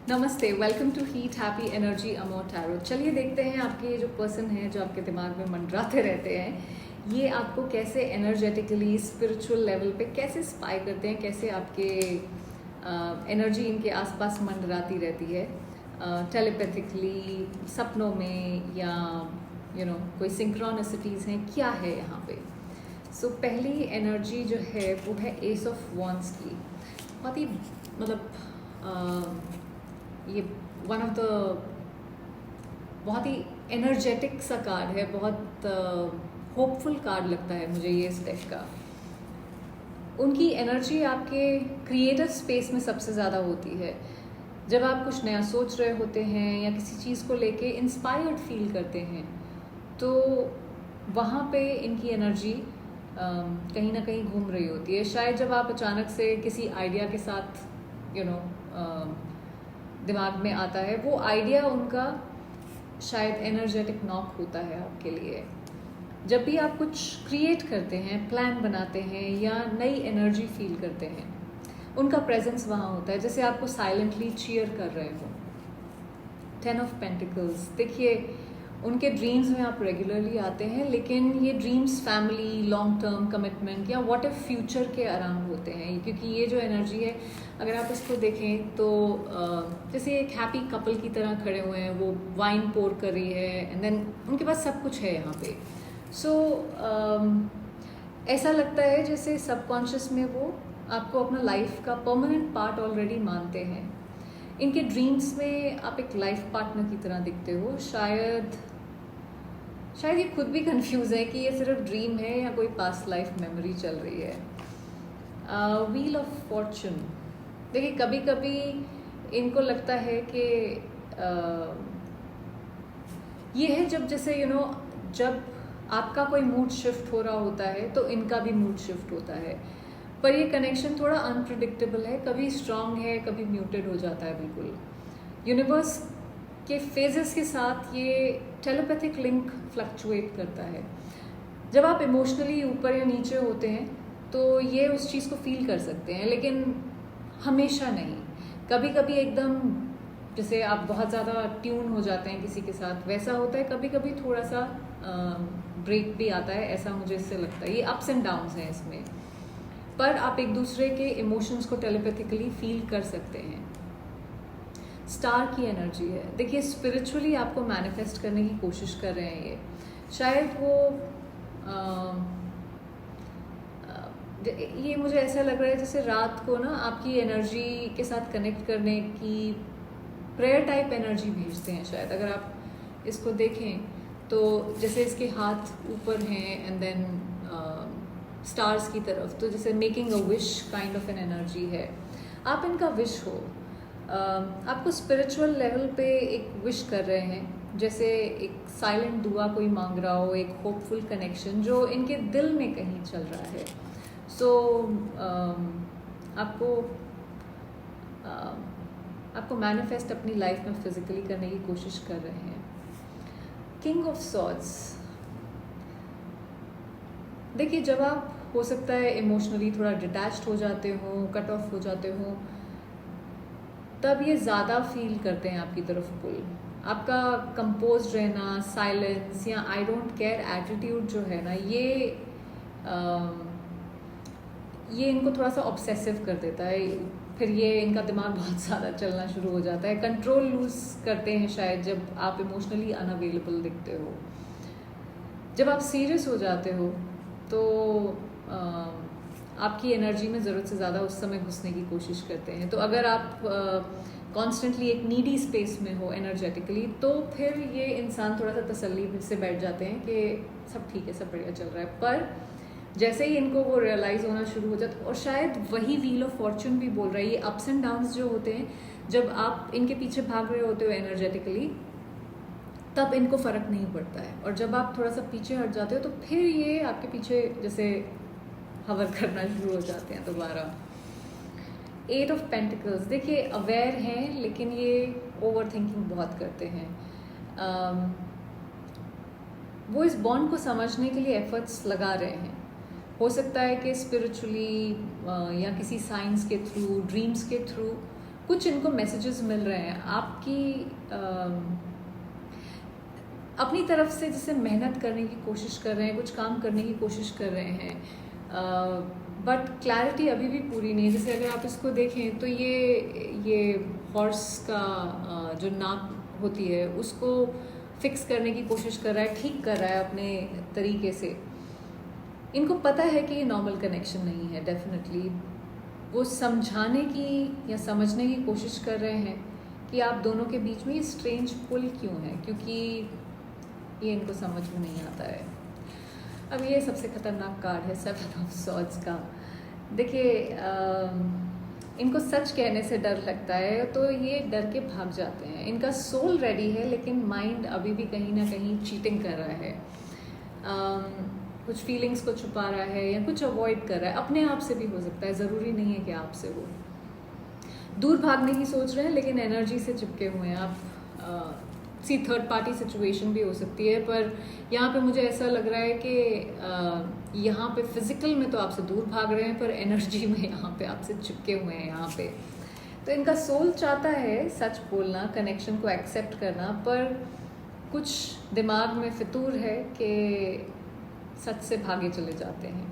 नमस्ते, welcome to heat happy energy अमो tarot. चलिए देखते हैं आपके ये जो पर्सन है जो आपके दिमाग में मंडराते रहते हैं, ये आपको कैसे एनर्जेटिकली स्पिरिचुअल लेवल पे कैसे स्पाई करते हैं, कैसे आपके एनर्जी इनके आसपास मंडराती रहती है टेलीपैथिकली, सपनों में या कोई सिंक्रोनिसिटीज़ हैं, क्या है यहाँ पे। सो पहली एनर्जी जो है वो है एस ऑफ वॉन्ड्स की। बहुत ही ये वन ऑफ द बहुत ही एनर्जेटिक सा कार्ड है, बहुत होपफुल कार्ड लगता है मुझे ये इस डेक का। उनकी एनर्जी आपके क्रिएटिव स्पेस में सबसे ज़्यादा होती है। जब आप कुछ नया सोच रहे होते हैं या किसी चीज़ को लेके इंस्पायर्ड फील करते हैं, तो वहाँ पे इनकी एनर्जी कहीं ना कहीं घूम रही होती है। शायद जब आप अचानक से किसी आइडिया के साथ दिमाग में आता है, वो आइडिया उनका शायद एनर्जेटिक नॉक होता है आपके लिए। जब भी आप कुछ क्रिएट करते हैं, प्लान बनाते हैं या नई एनर्जी फील करते हैं, उनका प्रेजेंस वहाँ होता है, जैसे आपको साइलेंटली चीयर कर रहे हो। 10 ऑफ पेंटिकल्स, देखिए उनके ड्रीम्स में आप रेगुलरली आते हैं, लेकिन ये dreams family, long term commitment या व्हाट इफ फ्यूचर के अराउंड होते हैं। क्योंकि ये जो एनर्जी है, अगर आप इसको देखें तो जैसे एक हैप्पी कपल की तरह खड़े हुए हैं, वो वाइन पोर कर रही है एंड देन उनके पास सब कुछ है यहाँ पे। सो ऐसा लगता है जैसे सबकॉन्शियस में वो आपको अपना लाइफ का परमानेंट पार्ट ऑलरेडी मानते हैं। इनके ड्रीम्स में आप एक लाइफ पार्टनर की तरह दिखते हो। शायद ये खुद भी कंफ्यूज है कि ये सिर्फ ड्रीम है या कोई पास्ट लाइफ मेमोरी चल रही है। व्हील ऑफ फॉर्चून, देखिए कभी कभी इनको लगता है कि ये है जब जैसे जब आपका कोई मूड शिफ्ट हो रहा होता है तो इनका भी मूड शिफ्ट होता है। पर ये कनेक्शन थोड़ा अनप्रिडिक्टेबल है, कभी स्ट्रांग है, कभी म्यूटेड हो जाता है। बिल्कुल यूनिवर्स के फेजेस के साथ ये टेलीपैथिक लिंक फ्लक्चुएट करता है। जब आप इमोशनली ऊपर या नीचे होते हैं तो ये उस चीज़ को फील कर सकते हैं, लेकिन हमेशा नहीं। कभी कभी एकदम जैसे आप बहुत ज़्यादा ट्यून हो जाते हैं किसी के साथ, वैसा होता है। कभी कभी थोड़ा सा ब्रेक भी आता है, ऐसा मुझे इससे लगता है। ये अप्स एंड डाउन्स हैं इसमें, पर आप एक दूसरे के इमोशंस को टेलीपैथिकली फील कर सकते हैं। स्टार की एनर्जी है, देखिए स्पिरिचुअली आपको मैनिफेस्ट करने की कोशिश कर रहे हैं ये। शायद वो ये मुझे ऐसा लग रहा है जैसे रात को ना आपकी एनर्जी के साथ कनेक्ट करने की प्रेयर टाइप एनर्जी भेजते हैं शायद। अगर आप इसको देखें तो जैसे इसके हाथ ऊपर हैं एंड देन स्टार्स की तरफ, तो जैसे making a wish kind of an energy है। आप इनका विश हो, आपको स्पिरिचुअल लेवल पे एक विश कर रहे हैं, जैसे एक साइलेंट दुआ कोई मांग रहा हो, एक होपफुल कनेक्शन जो इनके दिल में कहीं चल रहा है। सो आपको मैनिफेस्ट अपनी लाइफ में फिजिकली करने की कोशिश कर रहे हैं। किंग ऑफ सॉर्ड्स, देखिए जब आप हो सकता है इमोशनली थोड़ा डिटैच्ड हो जाते हो, कट ऑफ हो जाते हो, तब ये ज़्यादा फील करते हैं आपकी तरफ पुल। आपका कंपोज रहना, साइलेंस या आई डोंट केयर एटीट्यूड जो है ना, ये इनको थोड़ा सा ऑब्सेसिव कर देता है। फिर ये इनका दिमाग बहुत ज़्यादा चलना शुरू हो जाता है। कंट्रोल लूज करते हैं शायद जब आप इमोशनली अनअवेलेबल दिखते हो। जब आप सीरियस हो जाते हो तो आपकी एनर्जी में ज़रूरत से ज़्यादा उस समय घुसने की कोशिश करते हैं। तो अगर आप कॉन्स्टेंटली एक नीडी स्पेस में हो एनर्जेटिकली, तो फिर ये इंसान थोड़ा सा तसल्ली से बैठ जाते हैं कि सब ठीक है, सब बढ़िया चल रहा है। पर जैसे ही इनको वो रियलाइज़ होना शुरू हो जाता है, और शायद वही व्हील ऑफ फॉर्चून भी बोल रहा है, ये अप्स एंड डाउन्स जो होते हैं, जब आप इनके पीछे भाग रहे होते हो एनर्जेटिकली, तब इनको फ़र्क नहीं पड़ता है। और जब आप थोड़ा सा पीछे हट जाते हो तो फिर ये आपके पीछे जैसे हवर करना शुरू हो जाते हैं दोबारा। 8 ऑफ पेंटिकल्स, देखिए अवेयर हैं लेकिन ये ओवर थिंकिंग बहुत करते हैं। वो इस बॉन्ड को समझने के लिए एफर्ट्स लगा रहे हैं। हो सकता है कि स्पिरिचुअली या किसी साइंस के थ्रू, ड्रीम्स के थ्रू कुछ इनको मैसेजेस मिल रहे हैं आपकी अपनी तरफ से, जैसे मेहनत करने की कोशिश कर रहे हैं, कुछ काम करने की कोशिश कर रहे हैं, बट क्लैरिटी अभी भी पूरी नहीं है। जैसे अगर आप इसको देखें तो ये हॉर्स का जो नाक होती है उसको फिक्स करने की कोशिश कर रहा है, ठीक कर रहा है अपने तरीके से। इनको पता है कि ये नॉर्मल कनेक्शन नहीं है, डेफिनेटली वो समझाने की या समझने की कोशिश कर रहे हैं कि आप दोनों के बीच में ये स्ट्रेंज पुल क्यों है, क्योंकि ये इनको समझ में नहीं आता है। अब ये सबसे खतरनाक कार्ड है 7 ऑफ सॉर्ड्स का। देखिए इनको सच कहने से डर लगता है तो ये डर के भाग जाते हैं। इनका सोल रेडी है लेकिन माइंड अभी भी कहीं ना कहीं चीटिंग कर रहा है, कुछ फीलिंग्स को छुपा रहा है या कुछ अवॉइड कर रहा है। अपने आप से भी हो सकता है, ज़रूरी नहीं है कि आपसे हो। दूर भागने की सोच रहे हैं लेकिन एनर्जी से चिपके हुए हैं आप। थर्ड पार्टी सिचुएशन भी हो सकती है, पर यहाँ पे मुझे ऐसा लग रहा है कि यहाँ पे फिजिकल में तो आपसे दूर भाग रहे हैं पर एनर्जी में यहाँ पे आपसे चिपके हुए हैं यहाँ पे। तो इनका सोल चाहता है सच बोलना, कनेक्शन को एक्सेप्ट करना, पर कुछ दिमाग में फितूर है कि सच से भागे चले जाते हैं।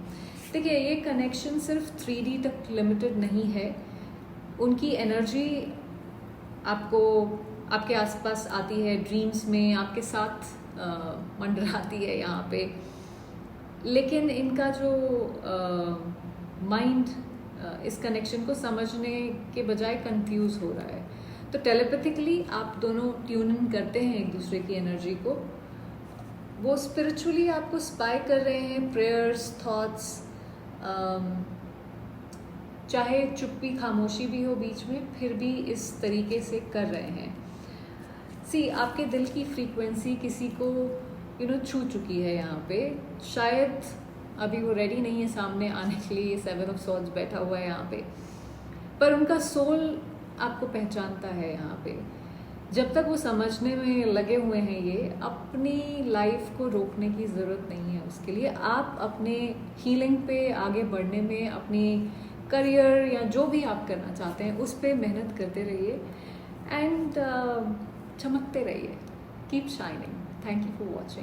देखिए ये कनेक्शन सिर्फ 3D तक लिमिटेड नहीं है। उनकी एनर्जी आपको आपके आसपास आती है, ड्रीम्स में आपके साथ मंडराती है यहाँ पे, लेकिन इनका जो माइंड इस कनेक्शन को समझने के बजाय कंफ्यूज हो रहा है। तो टेलीपैथिकली आप दोनों ट्यून इन करते हैं एक दूसरे की एनर्जी को। वो स्पिरिचुअली आपको स्पाई कर रहे हैं, प्रेयर्स, थॉट्स, चाहे चुप्पी खामोशी भी हो बीच में, फिर भी इस तरीके से कर रहे हैं। आपके दिल की फ्रीक्वेंसी किसी को छू चुकी है यहाँ पे। शायद अभी वो रेडी नहीं है सामने आने के लिए, 7 ऑफ सॉर्ड्स बैठा हुआ है यहाँ पे, पर उनका सोल आपको पहचानता है यहाँ पे। जब तक वो समझने में लगे हुए हैं, ये अपनी लाइफ को रोकने की ज़रूरत नहीं है उसके लिए। आप अपने हीलिंग पे आगे बढ़ने में, अपनी करियर या जो भी आप करना चाहते हैं उस पर मेहनत करते रहिए एंड चमकते रहिए। Keep shining. Thank you for watching.